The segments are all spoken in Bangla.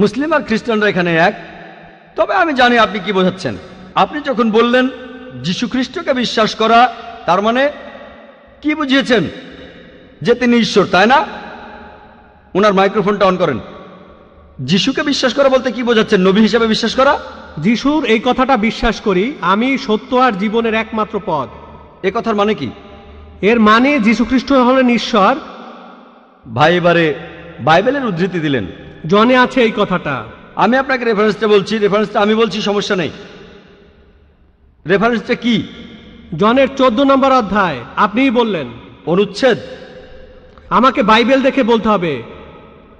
মুসলিম আর খ্রিস্টানরা এখানে এক। তবে আমি জানি আপনি কি বোঝাচ্ছেন। আপনি যখন বললেন যীশু খ্রিস্টকে বিশ্বাস করা, তার মানে কি বুঝিয়েছেন? যে তিনি ঈশ্বর, তাই না? ওনার মাইক্রোফোনটা অন করেন। যিশুকে বিশ্বাস করা বলতে কি বোঝাচ্ছেন? নবী হিসেবে বিশ্বাস করা? যিশুর এই কথাটা বিশ্বাস করি, আমি সত্য আর জীবনের একমাত্র পথ। এ কথার মানে কি? এর মানে যীশু খ্রিস্ট হলেন ঈশ্বর। ভাই এবারে বাইবেলের উদ্ধৃতি দিলেন। জনে আছে এই কথাটা। আমি আপনাকে রেফারেন্সটা বলছি, রেফারেন্সটা আমি বলছি, সমস্যা নেই। রেফারেন্সটা কি? জনের 14 নম্বর অধ্যায়। আপনিই বললেন। অনুচ্ছেদ? আমাকে বাইবেল দেখে বলতে হবে।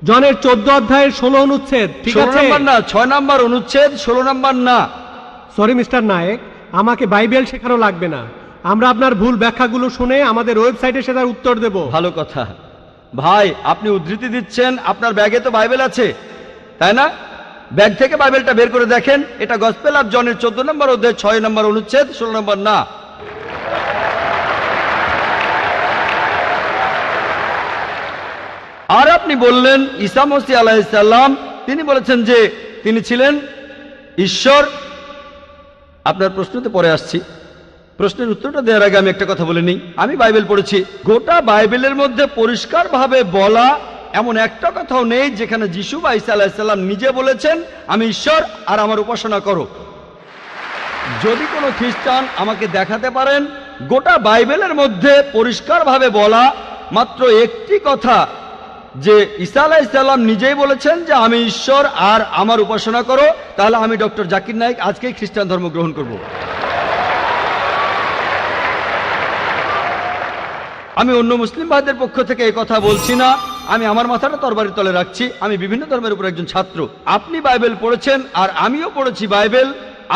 জনের 14 অধ্যায়ের 16 অনুচ্ছেদ। ঠিক আছে? 16 নম্বর না, 6 নম্বর অনুচ্ছেদ, 16 নম্বর না। সরি মিস্টার নায়েক, আমাকে বাইবেল শেখানো লাগবে না। আমরা আপনার ভুল ব্যাখ্যাগুলো শুনে আমাদের ওয়েবসাইটে সেটার উত্তর দেব। ভালো কথা। ভাই, আপনি উদ্ধৃতি দিচ্ছেন, আপনার ব্যাগে তো বাইবেল আছে, তাই না? ব্যাগ থেকে বাইবেলটা বের করে দেখেন। এটা গসপেল অফ জনের 14 নম্বর অধ্যায় 6 নম্বর অনুচ্ছেদ, 16 নম্বর না। আর আপনি বললেন ঈসা মসীহ আলাইহিস সালাম, তিনি বলেছেন যে তিনি ছিলেন ঈশ্বর। আপনার প্রশ্নতে পরে আসছি। প্রশ্নের উত্তরটা দেওয়ার আগে আমি একটা কথা বলে নিই। আমি বাইবেল পড়েছি। গোটা বাইবেলের মধ্যে পরিষ্কারভাবে বলা এমন একটা কথাও নেই যেখানে যিশু বা ঈসা আলাইহিস সালাম নিজে বলেছেন আমি ঈশ্বর আর আমার উপাসনা করো। যদি কোনো খ্রিস্টান আমাকে দেখাতে পারেন গোটা বাইবেলের মধ্যে পরিষ্কারভাবে বলা মাত্র একটি কথা যে ঈসা আলাইহিস সালাম নিজেই বলেছেন যে আমি ঈশ্বর আর আমার উপাসনা করো, তাহলে আমি ডক্টর জাকির নাইক আজকেই খ্রিস্টান ধর্ম গ্রহণ করব। আমি অন্য মুসলিম ভাইদের পক্ষ থেকে এই কথা বলছি না। আমি আমার মাথাটা তরবারির তলে রাখছি। আমি বিভিন্ন ধর্মের উপর একজন ছাত্র। আপনি বাইবেল পড়েছেন আর আমিও পড়েছি বাইবেল।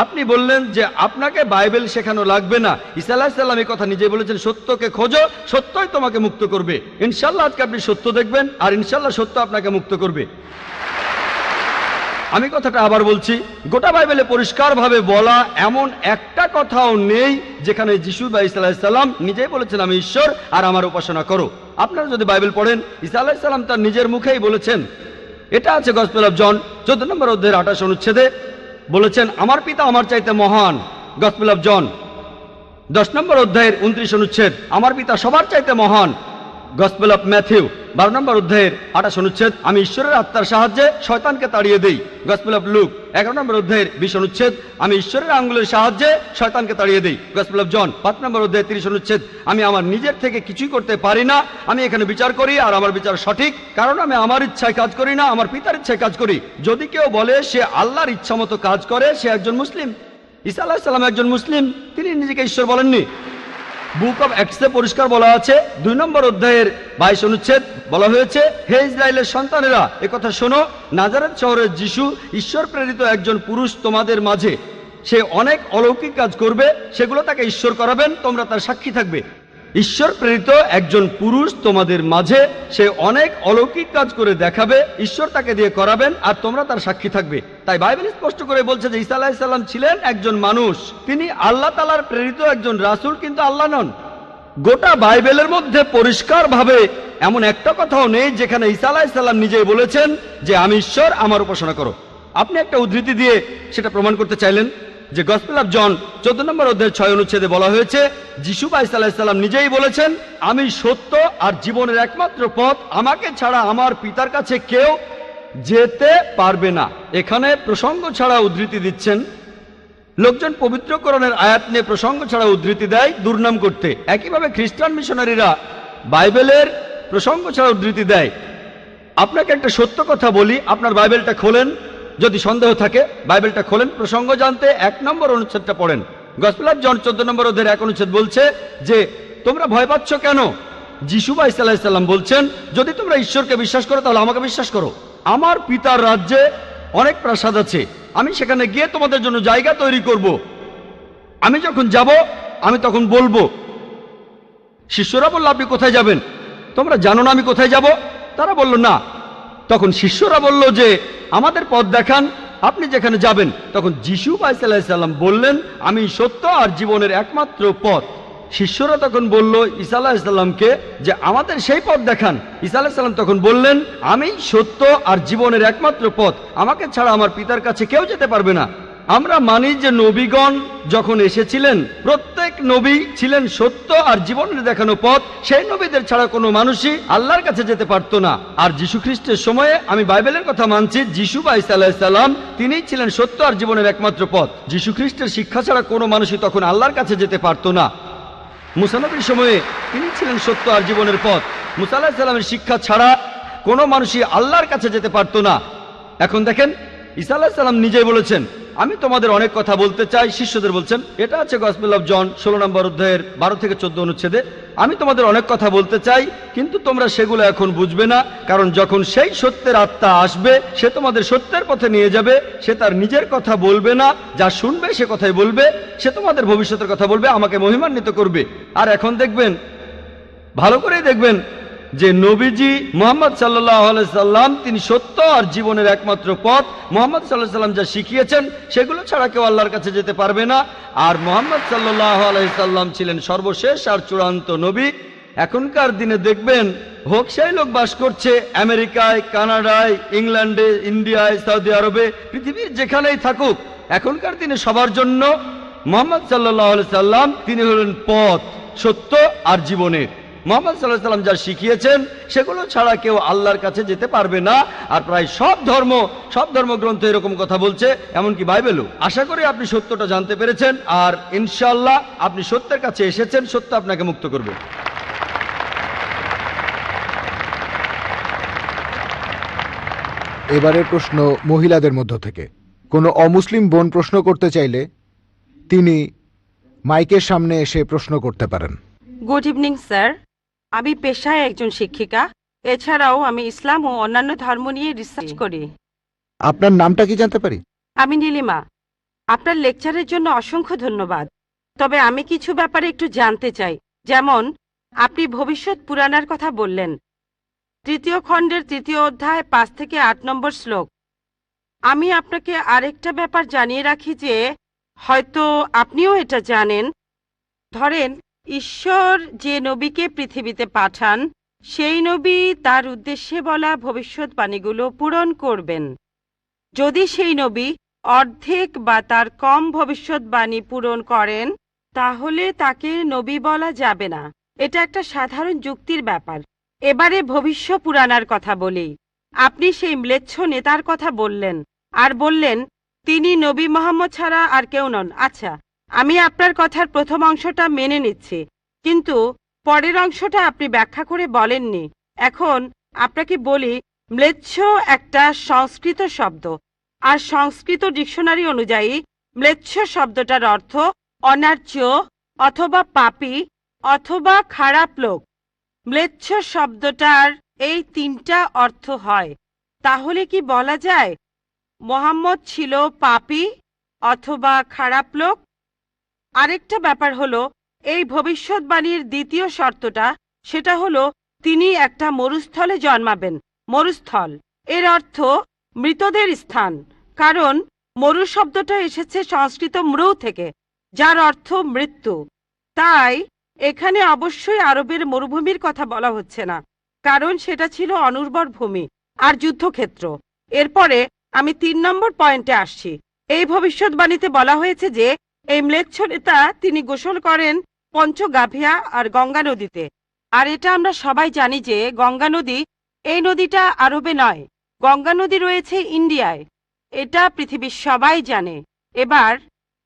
আপনি বললেন যে আপনাকে বাইবেল শেখানো লাগবে না। ঈসা আলাইহিস সালাম এই কথা নিজে বলেছেন, সত্যকে খোঁজো, সত্যই তোমাকে মুক্ত করবে। ইনশাল্লাহ আজকে আপনি সত্য দেখবেন আর ইনশাল্লাহ সত্য আপনাকে মুক্ত করবে। আমি কথাটা আবার বলছি, গোটা বাইবেলে পরিষ্কারভাবে বলা এমন একটা কথাও নেই যেখানে যিশু বা ঈসা আলাইহিস সালাম নিজেই বলেছেন আমি ঈশ্বর আর আমার উপাসনা করো। আপনারা যদি বাইবেল পড়েন, ঈসা আলাইহিস সালাম তার নিজের মুখেই বলেছেন। এটা আছে গসপেল অফ জন 14 নম্বর অধ্যায়ের 28 অনুচ্ছেদে। বলেছেন আমার পিতা আমার চাইতে মহান। গসপেল অফ জন 10 নম্বর অধ্যায়ের 29 অনুচ্ছেদ। আমার পিতা সবার চাইতে মহান। গসপেল অফ ম্যাথিউ 12 নম্বর অধ্যায়ের 28 অনুচ্ছেদ। আমি ঈশ্বরের আত্মার সাহায্যে শয়তানকে তাড়িয়ে দেই। গসপেল অফ লুক 11 নম্বর অধ্যায়ের 20 অনুচ্ছেদ। আমি ঈশ্বরের আঙ্গুলের সাহায্যে শয়তানকে তাড়িয়ে দেই। গসপেল অফ জন 5 নম্বর অধ্যায়ের 30 অনুচ্ছেদ। আমি আমার নিজের থেকে কিছুই করতে পারি না, আমি এখানে বিচার করি আর আমার বিচার সঠিক, কারণ আমি আমার ইচ্ছায় কাজ করি না, আমার পিতার ইচ্ছায় কাজ করি। যদি কেউ বলে সে আল্লাহর ইচ্ছা মতো কাজ করে, সে একজন মুসলিম। ঈসা আলাইহিস সালাম একজন মুসলিম, তিনি নিজেকে ঈশ্বর বলেননি। বুক অব অ্যাক্টসে পরিষ্কার বলা আছে 2 নম্বর অধ্যায়ের 22 অনুচ্ছেদ। বলা হয়েছে হে ইসরায়েলের সন্তানেরা, একথা শোনো, নাজারেত শহরের যিশু ঈশ্বর প্রেরিত একজন পুরুষ তোমাদের মাঝে। সে অনেক অলৌকিক কাজ করবে, সেগুলো তাকে ঈশ্বর করাবেন, তোমরা তার সাক্ষী থাকবে। ঈশ্বর প্রেরিত একজন পুরুষ তোমাদের মাঝে, সে অনেক অলৌকিক কাজ করে দেখাবে, ঈশ্বর তাকে দিয়ে করাবেন আর তোমরা তার সাক্ষী থাকবে। তাই বাইবেল স্পষ্ট করে বলছে যে ঈসা আলাইহিস সালাম ছিলেন একজন মানুষ, তিনি আল্লাহ তাআলার প্রেরিত একজন রাসূল, কিন্তু আল্লাহ নন। গোটা বাইবেলের মধ্যে পরিষ্কারভাবে এমন একটা কথাও নেই যেখানে ঈসা আলাইহিস সালাম নিজেই বলেছেন যে আমি ঈশ্বর, আমার উপাসনা করো। আপনি একটা উদ্ধৃতি দিয়ে সেটা প্রমাণ করতে চাইলেন যে গসপেল অফ জন 14 নম্বর অধ্যায়ের 6 অনুচ্ছেদে বলা হয়েছে যিশু বা ঈসা আলাইহিস সালাম নিজেই বলেছেন আমি সত্য আর জীবনের একমাত্র পথ, আমাকে ছাড়া আমার পিতার কাছে কেউ যেতে পারবে না। এখানে প্রসঙ্গ ছাড়া উদ্ধৃতি দিচ্ছেন। লোকজন পবিত্রকরণের আয়াত নিয়ে প্রসঙ্গ ছাড়া উদ্ধৃতি দেয় দুর্নাম করতে। একইভাবে খ্রিস্টান মিশনারিরা বাইবেলের প্রসঙ্গ ছাড়া উদ্ধৃতি দেয়। আপনাকে একটা সত্য কথা বলি, আপনার বাইবেলটা খোলেন, যদি সন্দেহ থাকে বাইবেলটা খোলেন, প্রসঙ্গ জানতে 1 নম্বর অনুচ্ছেদটা পড়েন। গসপেল অফ জন 14 নম্বর অধ্যায়ের 1 অনুচ্ছেদ বলছে যে তোমরা ভয় পাচ্ছ কেন? যিশু বা ঈসা আলাইহিস সালাম বলছেন যদি তোমরা ঈশ্বরকে বিশ্বাস করো তাহলে আমাকে বিশ্বাস করো। আমার পিতার রাজ্যে অনেক প্রাসাদ আছে, আমি সেখানে গিয়ে তোমাদের জন্য জায়গা তৈরি করব। আমি যখন যাব আমি তখন বলবো। শিষ্যরা বলল আপনি কোথায় যাবেন? তোমরা জানো না আমি কোথায় যাব? তারা বলল না। তখন শিষ্যরা বলল যে আমাদের পথ দেখান, আপনি যেখানে যাবেন। তখন যিশু বা ঈসা আলাইহিস সালাম বললেন আমি সত্য আর জীবনের একমাত্র পথ। শিষ্যরা তখন বলল ঈসা আলাইহিসসালামকে যে আমাদের সেই পথ দেখান। ঈসা আলাইহিসসালাম তখন বললেন, আমি সত্য আর জীবনের একমাত্র পথ, আমাকে ছাড়া আমার পিতার কাছে কেউ যেতে পারবে না। আমরা মানি যে নবীগণ যখন এসেছিলেন প্রত্যেক নবী ছিলেন সত্য আর জীবনের দেখানো পথ, সেই নবীদের ছাড়া কোনো মানুষই আল্লাহর কাছে যেতে পারতো না। আর যীশু খ্রিস্টের সময়ে আমি বাইবেলের কথা মানছি, যীশু বা ঈসা আলাইহিস সালাম তিনিই ছিলেন সত্য আর জীবনের একমাত্র পথ। যীশু খ্রিস্টের শিক্ষা ছাড়া কোনো মানুষই তখন আল্লাহর কাছে যেতে পারতো না। মুসা নবীর সময়ে তিনি ছিলেন সত্য আর জীবনের পথ। মুসা আলাইহিস সালামের শিক্ষা ছাড়া কোনো মানুষই আল্লাহর কাছে যেতে পারতো না। এখন দেখেন, ঈসা আলাইহিস সালাম নিজেই বলেছেন, আমি তোমাদের অনেক কথা বলতে চাই। শিষ্যদের বলছেন, এটা আছে গসপেল অফ জন 16 নম্বর অধ্যায়ের 12 থেকে 14 অনুচ্ছেদে, আমি তোমাদের অনেক কথা বলতে চাই, কিন্তু তোমরা সেগুলো এখন বুঝবে না, কারণ যখন সেই সত্যের আত্মা আসবে সে তোমাদের সত্যের পথে নিয়ে যাবে। সে তার নিজের কথা বলবে না, যা শুনবে সে কথাই বলবে, সে তোমাদের ভবিষ্যতের কথা বলবে, আমাকে মহিমান্বিত করবে। আর এখন দেখবেন, ভালো করেই দেখবেন যে নবীজি মুহাম্মদ সাল্লাল্লাহু আলাইহি সাল্লাম তিনি সত্য আর জীবনের একমাত্র পথ। মুহাম্মদ সাল্লাল্লাহু আলাইহি সাল্লাম যা শিখিয়েছেন সেগুলো ছাড়া কেউ আল্লাহর কাছে যেতে পারবে না। আর মুহাম্মদ সাল্লাল্লাহু আলাইহি সাল্লাম ছিলেন সর্বশেষ আর চূড়ান্ত নবী। এখনকার দিনে দেখবেন, হোক সেই লোক বাস করছে আমেরিকায়, কানাডায়, ইংল্যান্ডে, ইন্ডিয়ায়, সৌদি আরবে, পৃথিবীর যেখানেই থাকুক, এখনকার দিনে সবার জন্য মুহাম্মদ সাল্লাল্লাহু আলাইহি সাল্লাম তিনি হলেন পথ, সত্য আর জীবনের। মুহাম্মদ সাল্লাল্লাহু আলাইহি সাল্লাম যা শিখিয়েছেন সেগুলো ছাড়া কেউ আল্লাহর কাছে যেতে পারবে না। আর প্রায় সব ধর্মগ্রন্থ এরকম কথা বলছে, এমনকি বাইবেলও। আশা করি আপনি সত্যটা জানতে পেরেছেন, আর ইনশাআল্লাহ আপনি সত্যের কাছে এসেছেন, সত্য আপনাকে মুক্ত করবে। এবারের প্রশ্ন মহিলাদের মধ্য থেকে। কোনো অমুসলিম বোন প্রশ্ন করতে চাইলে তিনি মাইকের সামনে এসে প্রশ্ন করতে পারেন। গুড ইভিনিং স্যার, আমি পেশায় একজন শিক্ষিকা। এছাড়াও আমি ইসলাম ও অন্যান্য ধর্ম নিয়ে রিসার্চ করি। আপনার নামটা কি জানতে পারি? আমি নীলিমা। আপনার লেকচারের জন্য অসংখ্য ধন্যবাদ। তবে আমি কিছু ব্যাপারে একটু জানতে চাই। যেমন, আপনি ভবিষ্যৎ পুরাণের কথা বললেন, 3য় খণ্ডের 3য় অধ্যায় 5 থেকে 8 নম্বর শ্লোক। আমি আপনাকে আরেকটা ব্যাপার জানিয়ে রাখি যে হয়তো আপনিও এটা জানেন। ধরেন, ঈশ্বর যে নবীকে পৃথিবীতে পাঠান, সেই নবী তার উদ্দেশ্যে বলা ভবিষ্যৎবাণীগুলো পূরণ করবেন। যদি সেই নবী অর্ধেক বা তার কম ভবিষ্যৎবাণী পূরণ করেন, তাহলে তাকে নবী বলা যাবে না। এটা একটা সাধারণ যুক্তির ব্যাপার। এবারে ভবিষ্য পুরাণার কথা বলি। আপনি সেই ম্লেচ্ছ নেতার কথা বললেন, আর বললেন তিনি নবী মুহাম্মদ ছাড়া আর কেউ নন। আচ্ছা, আমি আপনার কথার প্রথম অংশটা মেনে নিচ্ছি, কিন্তু পরের অংশটা আপনি ব্যাখ্যা করে বলেননি। এখন আপনাকে বলি, ম্লেচ্ছ একটা সংস্কৃত শব্দ, আর সংস্কৃত ডিকশনারি অনুযায়ী ম্লেচ্ছ শব্দটার অর্থ অনার্য অথবা পাপী অথবা খারাপ লোক। ম্লেচ্ছ শব্দটার এই 3টা অর্থ হয়। তাহলে কি বলা যায় মুহাম্মদ ছিল পাপী অথবা খারাপ লোক? আরেকটা ব্যাপার হলো, এই ভবিষ্যৎবাণীর দ্বিতীয় শর্তটা, সেটা হলো তিনি একটা মরুস্থলে জন্মাবেন। মরুস্থল এর অর্থ মৃতদের স্থান, কারণ মরু শব্দটা এসেছে সংস্কৃত মৃ থেকে, যার অর্থ মৃত্যু। তাই এখানে অবশ্যই আরবের মরুভূমির কথা বলা হচ্ছে না, কারণ সেটা ছিল অনুর্বর ভূমি আর যুদ্ধক্ষেত্র। এরপরে আমি 3 নম্বর পয়েন্টে আসছি। এই ভবিষ্যৎবাণীতে বলা হয়েছে যে এই ম্লেচ্ছ নেতা তিনি গোসল করেন পঞ্চগাভিয়া আর গঙ্গা নদীতে। আর এটা আমরা সবাই জানি যে গঙ্গা নদী, এই নদীটা আরবে নয়, গঙ্গা নদী রয়েছে ইন্ডিয়ায়। এটা পৃথিবীর সবাই জানে। এবার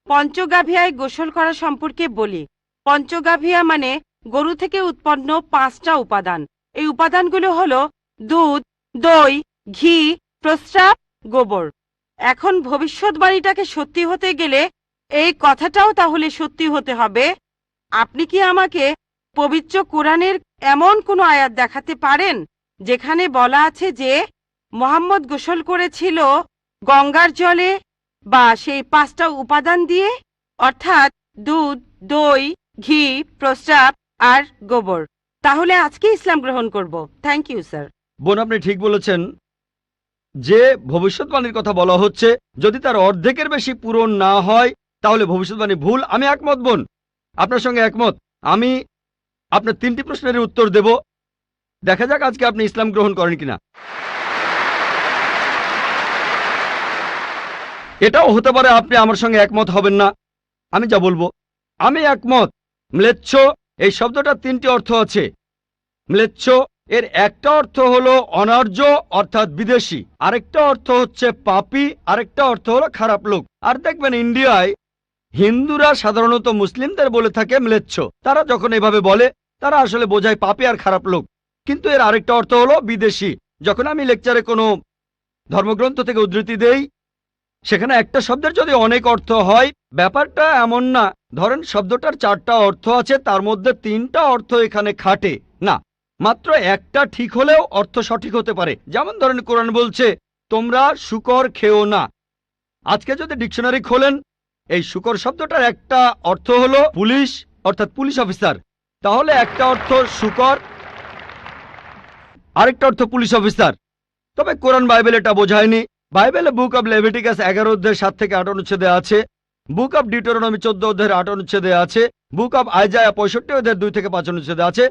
পঞ্চগাভিয়ায় গোসল করা সম্পর্কে বলি। পঞ্চগাভিয়া মানে গরু থেকে উৎপন্ন 5টা উপাদান। এই উপাদানগুলো হলো দুধ, দই, ঘি, প্রস্রাব, গোবর। এখন ভবিষ্যৎবাণীটাকে সত্যি হতে গেলে এই কথাটাও তাহলে সত্যি হতে হবে। আপনি কি আমাকে পবিত্র কোরআনের এমন কোনো আয়াত দেখাতে পারেন যেখানে বলা আছে যে মুহাম্মদ গোসল করেছিল গঙ্গার জলে বা সেই 5টা উপাদান দিয়ে, অর্থাৎ দুধ, দই, ঘি, প্রস্রাব আর গোবর? তাহলে আজকে ইসলাম গ্রহণ করব। Thank you sir. বোন, আপনি ঠিক বলেছেন যে ভবিষ্যৎবাণীর কথা বলা হচ্ছে, যদি তার অর্ধেকের বেশি পূরণ না হয় তাহলে ভবিষ্যৎবাণী ভুল। আমি একমত বোন, আপনার সঙ্গে একমত। আমি আপনার 3টি প্রশ্নের উত্তর দেব। দেখা যাক আজকে আপনি ইসলাম গ্রহণ করেন কিনা। এটাও হতে পারে আপনি আমার সঙ্গে একমত হবেন না। আমি যা বলবো আমি একমত। ম্লেচ্ছ এই শব্দটার 3টি অর্থ আছে। ম্লেচ্ছ এর একটা অর্থ হলো অনার্য অর্থাৎ বিদেশি, আরেকটা অর্থ হচ্ছে পাপী, আরেকটা অর্থ হলো খারাপ লোক। আর দেখবেন ইন্ডিয়ায় হিন্দুরা সাধারণত মুসলিমদের বলে থাকে ম্লেচ্ছ। তারা যখন এভাবে বলে তারা আসলে বোঝায় পাপী আর খারাপ লোক, কিন্তু এর আরেকটা অর্থ হলো বিদেশি। যখন আমি লেকচারে কোনো ধর্মগ্রন্থ থেকে উদ্ধৃতি দেই, সেখানে একটা শব্দের যদি অনেক অর্থ হয়, ব্যাপারটা এমন না ধরেন শব্দটার 4টা অর্থ আছে, তার মধ্যে 3টা অর্থ এখানে খাটে না, মাত্র একটা ঠিক হলেও অর্থ সঠিক হতে পারে। যেমন ধরেন কোরআন বলছে তোমরা শূকর খেও না। আজকে যদি ডিকশনারি খোলেন, এই শূকর শব্দটার একটা অর্থ হলো পুলিশ অর্থাৎ পুলিশ অফিসার, তাহলে একটা অর্থ শূকর, আরেকটা অর্থ পুলিশ অফিসার। তবে কোরআন বাইবেল এটা বোঝায়নি। বাইবেলে বুক অব লেভিটিকাস 11 অধ্যায়ের 7 থেকে 8 অনুচ্ছেদে আছে, বুক অব ডিউটেরোনমি 14 অধ্যায়ের 8 অনুচ্ছেদে আছে, বুক অব আইজায়া 65 অধ্যায়ের 2 থেকে 5 অনুচ্ছেদে আছে,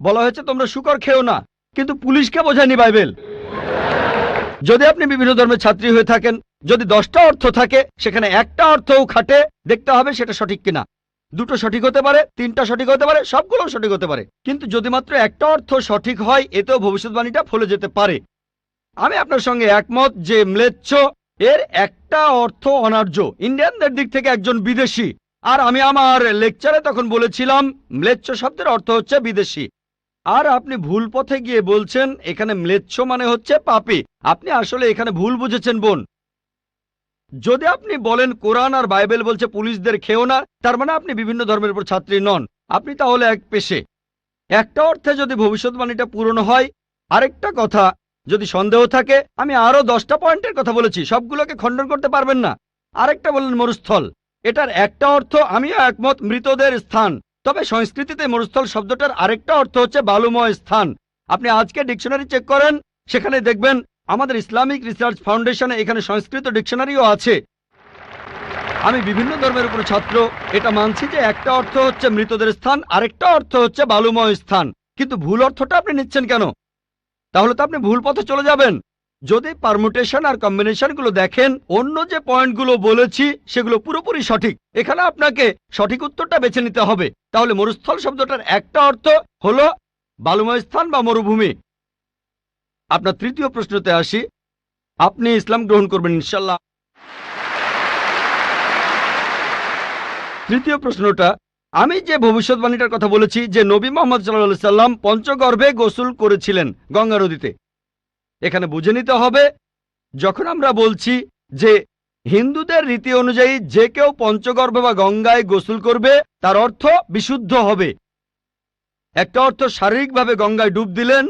বলা হয়েছে তোমরা শূকর খেও না, কিন্তু পুলিশকে বোঝায়নি বাইবেল। যদি আপনি বিভিন্ন ধর্মের ছাত্রী হয়ে থাকেন, যদি 10টা অর্থ থাকে সেখানে একটা অর্থও খাটে, দেখতে হবে সেটা সঠিক কিনা। 2টো সঠিক হতে পারে, 3টা সঠিক হতে পারে, সবগুলো সঠিক হতে পারে, কিন্তু যদি মাত্র একটা অর্থ সঠিক হয় এতেও ভবিষ্যৎবাণীটা ফলে যেতে পারে। আমি আপনার সঙ্গে একমত যে ম্লেচ্ছ এর একটা অর্থ অনার্য, ইন্ডিয়ানদের দিক থেকে একজন বিদেশি। আর আমি আমার লেকচারে তখন বলেছিলাম ম্লেচ্ছ শব্দের অর্থ হচ্ছে বিদেশি। আর আপনি ভুল পথে গিয়ে বলছেন এখানে ম্লেচ্ছ মানে হচ্ছে পাপী। আপনি আসলে এখানে ভুল বুঝেছেন বোন। যদি আপনি বলেন কোরআন আর বাইবেল বলছে পুলিশদের খেও না, তার মানে আপনি বিভিন্ন ধর্মের উপর ছাত্রী নন, আপনি তাহলে এক পেশে। একটা অর্থে যদি ভবিষ্যৎবাণীটা পূরণ হয়। আরেকটা কথা, যদি সন্দেহ থাকে, আমি আরো 10টা পয়েন্টের কথা বলেছি, সবগুলোকে খণ্ডন করতে পারবেন না। আরেকটা বললেন মরুস্থল, এটার একটা অর্থ আমিও একমত, মৃতদের স্থান। তবে সংস্কৃতিতে মরুস্থল শব্দটার আরেকটা অর্থ হচ্ছে বালুময় স্থান। আপনি আজকে ডিকশনারি চেক করেন, সেখানে দেখবেন আমাদের ইসলামিক রিসার্চ ফাউন্ডেশনে এখানে সংস্কৃত ডিকশনারিও আছে। আমি বিভিন্ন ধর্মের উপর ছাত্র, এটা মানছি যে একটা অর্থ হচ্ছে মৃতদের স্থান, আরেকটা অর্থ হচ্ছে বালুময় স্থান, কিন্তু ভুল অর্থটা আপনি নিচ্ছেন কেন? তাহলে তো আপনি ভুল পথে চলে যাবেন। যদি পারমুটেশন আর কম্বিনেশনগুলো দেখেন, অন্য যে পয়েন্টগুলো বলেছি সেগুলো পুরোপুরি সঠিক। এখানে আপনাকে সঠিক উত্তরটা বেছে নিতে হবে। তাহলে মরুস্থল শব্দটার একটা অর্থ হলো বালুময় স্থান বা মরুভূমি। আপনার 3য় প্রশ্নতে আসি, আপনি ইসলাম গ্রহণ করবেন ইনশাল্লাহ। 3য় প্রশ্নটা, আমি যে ভবিষ্যৎবাণীটার কথা বলেছি যে নবী মুহাম্মদ সাল্লাল্লাহু আলাইহি সাল্লাম পঞ্চগর্ভে গোসল করেছিলেন গঙ্গা নদীতে, এখানে বুঝে নিতে হবে যখন আমরা বলছি যে হিন্দুদের রীতি অনুযায়ী যে কেউ পঞ্চগর্ভে বা গঙ্গায় গোসল করবে তার অর্থ বিশুদ্ধ হবে। একটা অর্থ শারীরিকভাবে গঙ্গায় ডুব দিলেন,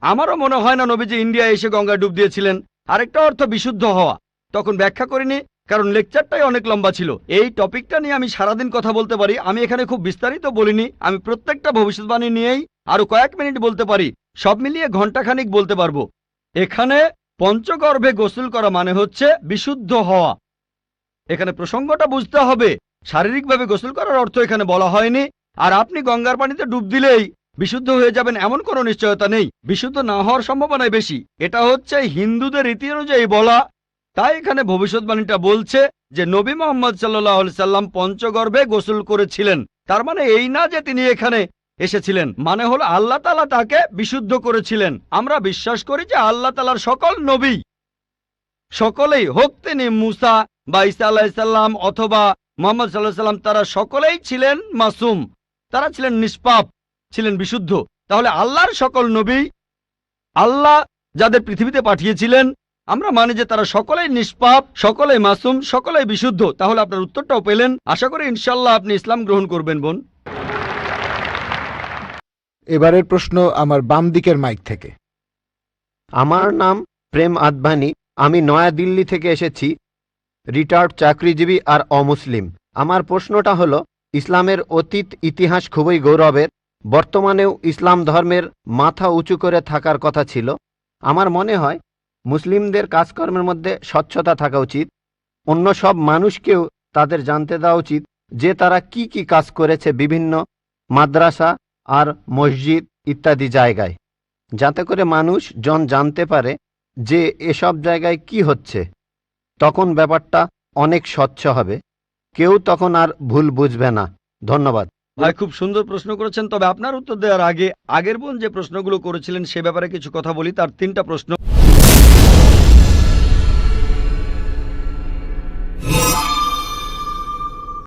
আমারও মনে হয় না নবীজি ইন্ডিয়ায় এসে গঙ্গায় ডুব দিয়েছিলেন। আরেকটা অর্থ বিশুদ্ধ হওয়া, তখন ব্যাখ্যা করিনি কারণ লেকচারটাই অনেক লম্বা ছিল। এই টপিকটা নিয়ে আমি সারাদিন কথা বলতে পারি, আমি এখানে খুব বিস্তারিত বলিনি। আমি প্রত্যেকটা ভবিষ্যৎবাণী নিয়েই আরো কয়েক মিনিট বলতে পারি, সব মিলিয়ে ঘন্টাখানিক বলতে পারবো। এখানে পঞ্চগর্ভে গোসল করা মানে হচ্ছে বিশুদ্ধ হওয়া। এখানে প্রসঙ্গটা বুঝতে হবে, শারীরিকভাবে গোসল করার অর্থ এখানে বলা হয়নি। আর আপনি গঙ্গার পানিতে ডুব দিলেই বিশুদ্ধ হয়ে যাবেন এমন কোনো নিশ্চয়তা নেই, বিশুদ্ধ না হওয়ার সম্ভাবনাই বেশি। এটা হচ্ছে হিন্দুদের রীতি অনুযায়ী বলা। তাই এখানে ভবিষ্যৎবাণীটা বলছে যে নবী মুহাম্মদ সাল্লাল্লাহু আলাইহি সাল্লাম পঞ্চগর্ভে গোসল করেছিলেন। তার মানে এই না যে তিনি এখানে এসেছিলেন, মানে হলো আল্লাহ তাআলা তাকে বিশুদ্ধ করেছিলেন। আমরা বিশ্বাস করি যে আল্লাহ তাআলার সকল নবী, সকলেই হোক তিনি মুসা বা ঈসা আলাইহিস সালাম অথবা মুহাম্মদ সাল্লাল্লাহু আলাইহি সাল্লাম, তারা সকলেই ছিলেন মাসুম, তারা ছিলেন নিষ্পাপ, ছিলেন বিশুদ্ধ। তাহলে আল্লাহর সকল নবী, আল্লাহ যাদের পৃথিবীতে পাঠিয়েছিলেন, আমরা মানি যে তারা সকলেই নিষ্পাপ, সকলেই মাসুম, সকলেই বিশুদ্ধ। তাহলে আপনার উত্তরটাও পেলেন। আশা করি ইনশাল্লাহ আপনি ইসলাম গ্রহণ করবেন বোন। এবারের প্রশ্ন আমার বাম দিকের মাইক থেকে। আমার নাম প্রেম আদভানি, আমি নয়াদিল্লি থেকে এসেছি, রিটায়ার্ড চাকরিজীবী আর অমুসলিম। আমার প্রশ্নটা হলো, ইসলামের অতীত ইতিহাস খুবই গৌরবের, বর্তমানেও ইসলাম ধর্মের মাথা উঁচু করে থাকার কথা ছিল। আমার মনে হয় মুসলিমদের কাজকর্মের মধ্যে স্বচ্ছতা থাকা উচিত, অন্য সব মানুষকেও তাদের জানতে দেওয়া উচিত যে তারা কি কি কাজ করেছে বিভিন্ন মাদ্রাসা আর মসজিদ ইত্যাদি জায়গায়, যাতে করে মানুষজন জানতে পারে যে এসব জায়গায় কি হচ্ছে। তখন ব্যাপারটা অনেক স্বচ্ছ হবে, কেউ তখন আর ভুল বুঝবে না। ধন্যবাদ ভাই, খুব সুন্দর প্রশ্ন করেছেন। তবে আপনার উত্তর দেওয়ার আগে আগের বোন যে প্রশ্নগুলো করেছিলেন সে ব্যাপারে কিছু কথা বলি। তার 3টা প্রশ্ন।